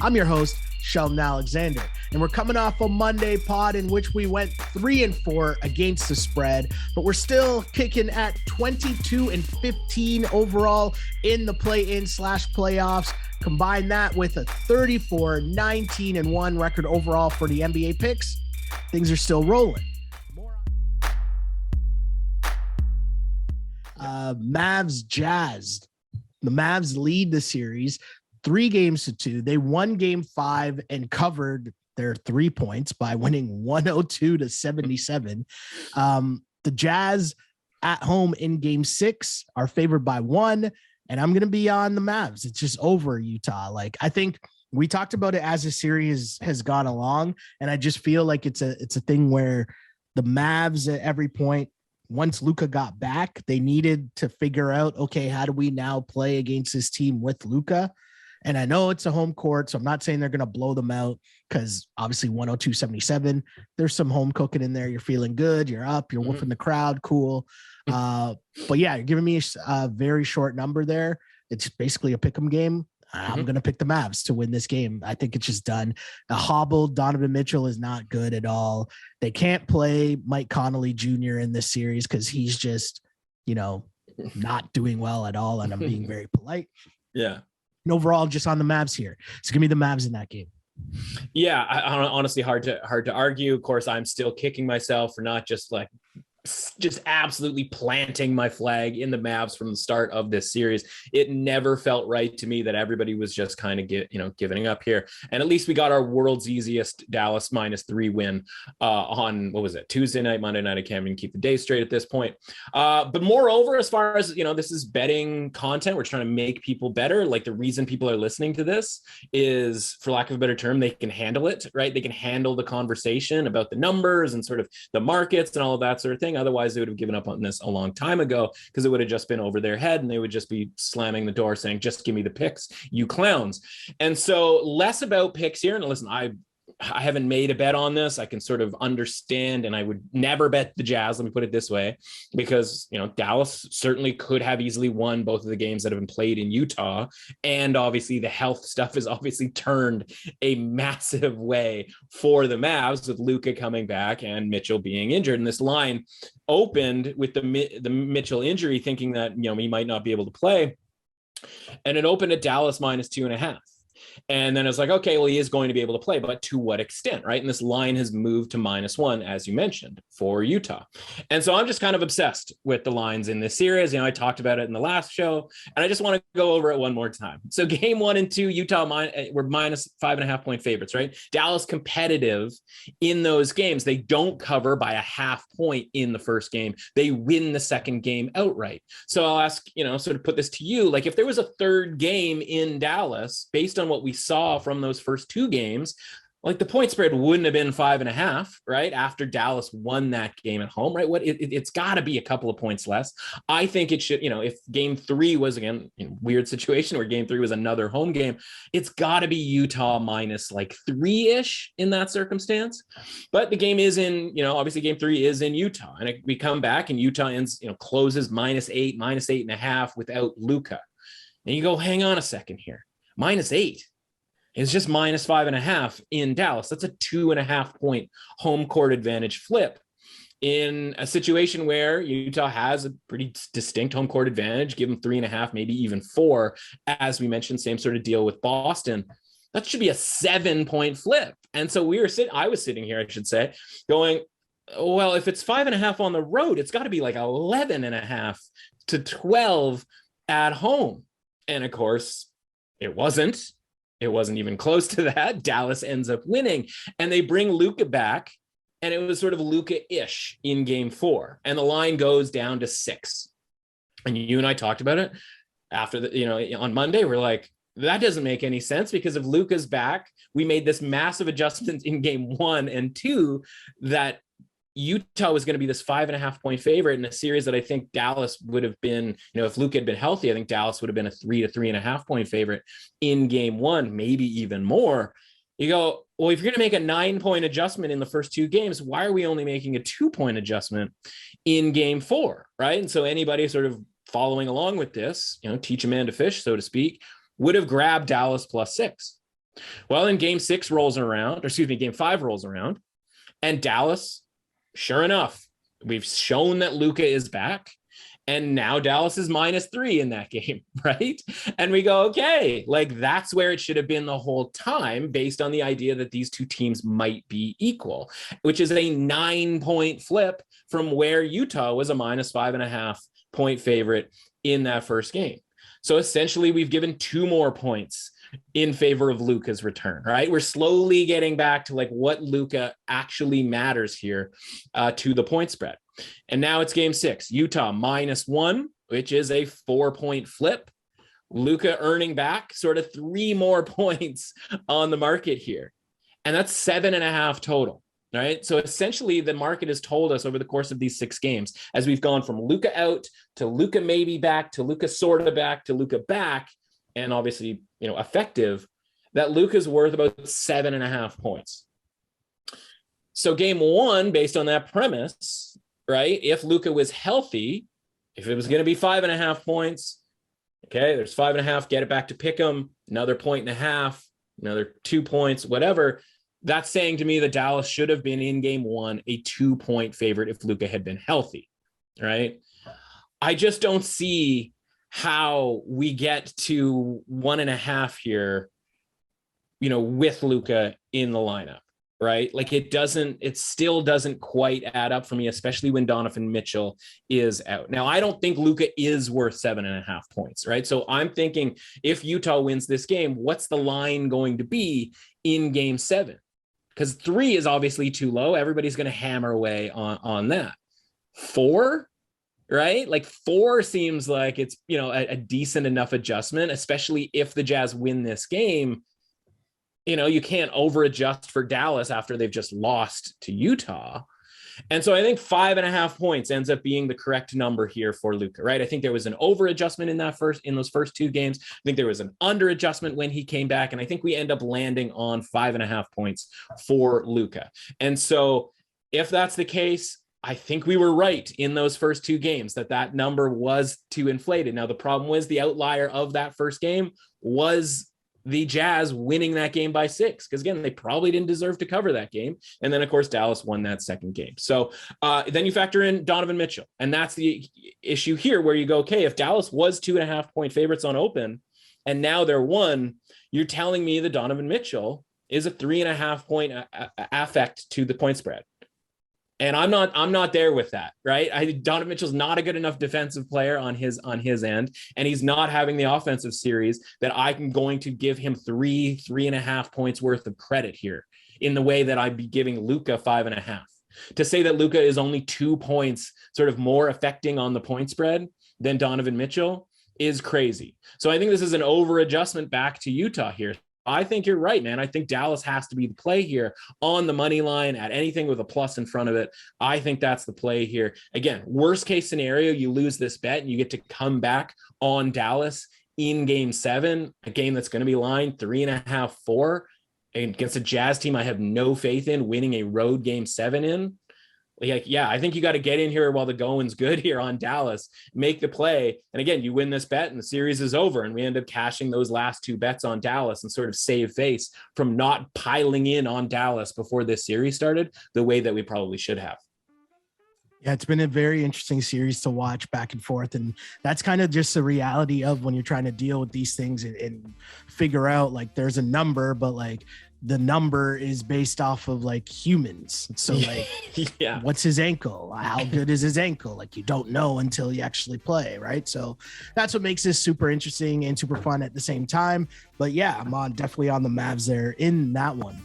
I'm your host, Sheldon Alexander, and we're coming off a Monday pod in which we went 3-4 against the spread, but we're still kicking at 22-15 overall in the play-in/playoffs. Combine that with a 34-19-1 record overall for the NBA picks. Things are still rolling. Mavs Jazz. The Mavs lead the series 3-2. They won game 5 and covered their 3 points by winning 102-77. The Jazz at home in game 6 are favored by 1, and I'm going to be on the Mavs. It's just over Utah. Like, I think we talked about it as the series has gone along, and I just feel like it's a thing where the Mavs at every point, once Luka got back, they needed to figure out, okay, how do we now play against this team with Luka? And I know it's a home court, so I'm not saying they're going to blow them out because obviously 102-77, there's some home cooking in there. You're feeling good. You're up. You're whooping the crowd. Cool. But yeah, you're giving me a very short number there. It's basically a pick'em game. I'm going to pick the Mavs to win this game. I think it's just done. A hobbled Donovan Mitchell is not good at all. They can't play Mike Conley Jr. in this series because he's just, not doing well at all. And I'm being very polite. Yeah. And overall, just on the Mavs here. So give me the Mavs in that game. Yeah, honestly, hard to argue. Of course, I'm still kicking myself for not just absolutely planting my flag in the Mavs from the start of this series. It never felt right to me that everybody was just kind of giving up here. And at least we got our world's easiest Dallas -3 win on, what was it, Tuesday night, Monday night. I can't even keep the day straight at this point. But moreover, as far as, this is betting content, we're trying to make people better. Like, the reason people are listening to this is, for lack of a better term, they can handle it, right? They can handle the conversation about the numbers and sort of the markets and all of that sort of thing. Otherwise, they would have given up on this a long time ago because it would have just been over their head and they would just be slamming the door saying, just give me the picks, you clowns. And so less about picks here. And listen, I haven't made a bet on this. I can sort of understand, and I would never bet the Jazz. Let me put it this way, because, Dallas certainly could have easily won both of the games that have been played in Utah. And obviously the health stuff has obviously turned a massive way for the Mavs with Luka coming back and Mitchell being injured. And this line opened with the Mitchell injury, thinking that, he might not be able to play. And it opened at Dallas -2.5. And then it's like, okay, well, he is going to be able to play, but to what extent, right? And this line has moved to -1, as you mentioned, for Utah. And so I'm just kind of obsessed with the lines in this series. I talked about it in the last show, and I just want to go over it one more time. So game 1 and 2, Utah were -5.5 point favorites, right? Dallas competitive in those games. They don't cover by a half point in the first game. They win the second game outright. So I'll ask, sort of put this to you, like, if there was a third game in Dallas, based on what we saw from those first 2 games, like, the point spread wouldn't have been 5.5, right? After Dallas won that game at home, right? It's got to be a couple of points less. I think it should, if game 3 was, again, weird situation where game 3 was another home game, it's got to be Utah -3-ish in that circumstance. But the game is in, obviously game 3 is in Utah, and we come back and Utah ends, closes -8, -8.5 without Luka. And you go, hang on a second here. -8 is just -5.5 in Dallas. That's a 2.5 point home court advantage flip in a situation where Utah has a pretty distinct home court advantage. Give them 3.5, maybe even 4. As we mentioned, same sort of deal with Boston. That should be a 7-point flip. And so I was sitting here, I should say, going, well, if it's 5.5 on the road, it's got to be like 11.5 to 12 at home. And of course, it wasn't even close to that. Dallas ends up winning, and they bring Luka back, and it was sort of Luka-ish in game 4, and the line goes down to 6. And you and I talked about it after on Monday. We're like, that doesn't make any sense, because if Luka's back, we made this massive adjustment in game 1 and 2 that Utah was going to be this 5.5 point favorite in a series that I think Dallas would have been, if Luka had been healthy, I think Dallas would have been a 3 to 3.5 point favorite in game 1, maybe even more. You go, well, if you're going to make a 9-point adjustment in the first 2 games, why are we only making a 2-point adjustment in game 4? Right. And so anybody sort of following along with this, teach a man to fish, so to speak, would have grabbed Dallas +6. Well, then game 6 rolls around, or excuse me, game 5 rolls around, and Dallas, sure enough, we've shown that Luka is back. And now Dallas is -3 in that game, right? And we go, okay, like that's where it should have been the whole time, based on the idea that these two teams might be equal, which is a 9-point flip from where Utah was a -5.5 point favorite in that first game. So essentially, we've given 2 more points in favor of Luka's return, right? We're slowly getting back to like what Luka actually matters here to the point spread. And now it's game 6, Utah -1, which is a 4-point flip. Luka earning back sort of 3 more points on the market here. And that's 7.5 total, right? So essentially the market has told us over the course of these 6 games, as we've gone from Luka out to Luka maybe back to Luka sort of back to Luka back, and obviously, effective, that Luka's worth about 7.5 points. So game 1, based on that premise, right? If Luka was healthy, if it was going to be 5.5 points, okay, there's 5.5, get it back to pick 'em, another 1.5, another 2 points, whatever. That's saying to me that Dallas should have been in game 1 a 2-point favorite if Luka had been healthy, right? I just don't see how we get to 1.5 here, with Luka in the lineup, right? Like it still doesn't quite add up for me, especially when Donovan Mitchell is out. Now, I don't think Luka is worth 7.5 points, right? So I'm thinking if Utah wins this game, what's the line going to be in game 7? Because 3 is obviously too low. Everybody's going to hammer away on that. 4, right? Like 4 seems like it's, a decent enough adjustment, especially if the Jazz win this game. You can't over adjust for Dallas after they've just lost to Utah. And so I think 5.5 points ends up being the correct number here for Luka, right? I think there was an over adjustment in those first 2 games. I think there was an under adjustment when he came back. And I think we end up landing on 5.5 points for Luka. And so if that's the case, I think we were right in those first 2 games that number was too inflated. Now, the problem was the outlier of that first game was the Jazz winning that game by 6, because again, they probably didn't deserve to cover that game. And then of course, Dallas won that second game. So then you factor in Donovan Mitchell, and that's the issue here where you go, okay, if Dallas was 2.5 point favorites on open, and now they're 1, you're telling me that Donovan Mitchell is a 3.5 point affect to the point spread. And I'm not there with that, right? Donovan Mitchell's not a good enough defensive player on his end, and he's not having the offensive series that I'm going to give him 3.5 points worth of credit here in the way that I'd be giving Luka 5.5. To say that Luka is only 2 points sort of more affecting on the point spread than Donovan Mitchell is crazy. So I think this is an over adjustment back to Utah here. I think you're right, man. I think Dallas has to be the play here on the money line at anything with a plus in front of it. I think that's the play here. Again, worst case scenario, you lose this bet and you get to come back on Dallas in game 7, a game that's going to be lined 3.5, 4 against a Jazz team I have no faith in winning a road game 7 in. Like, yeah, I think you got to get in here while the going's good here on Dallas, make the play. And again, you win this bet and the series is over, and we end up cashing those last 2 bets on Dallas and sort of save face from not piling in on Dallas before this series started the way that we probably should have. Yeah, it's been a very interesting series to watch back and forth. And that's kind of just the reality of when you're trying to deal with these things and figure out, like, there's a number, but like the number is based off of like humans. So like, yeah, what's his ankle? How good is his ankle? Like, you don't know until you actually play, right? So that's what makes this super interesting and super fun at the same time. But yeah, I'm definitely on the Mavs there in that one.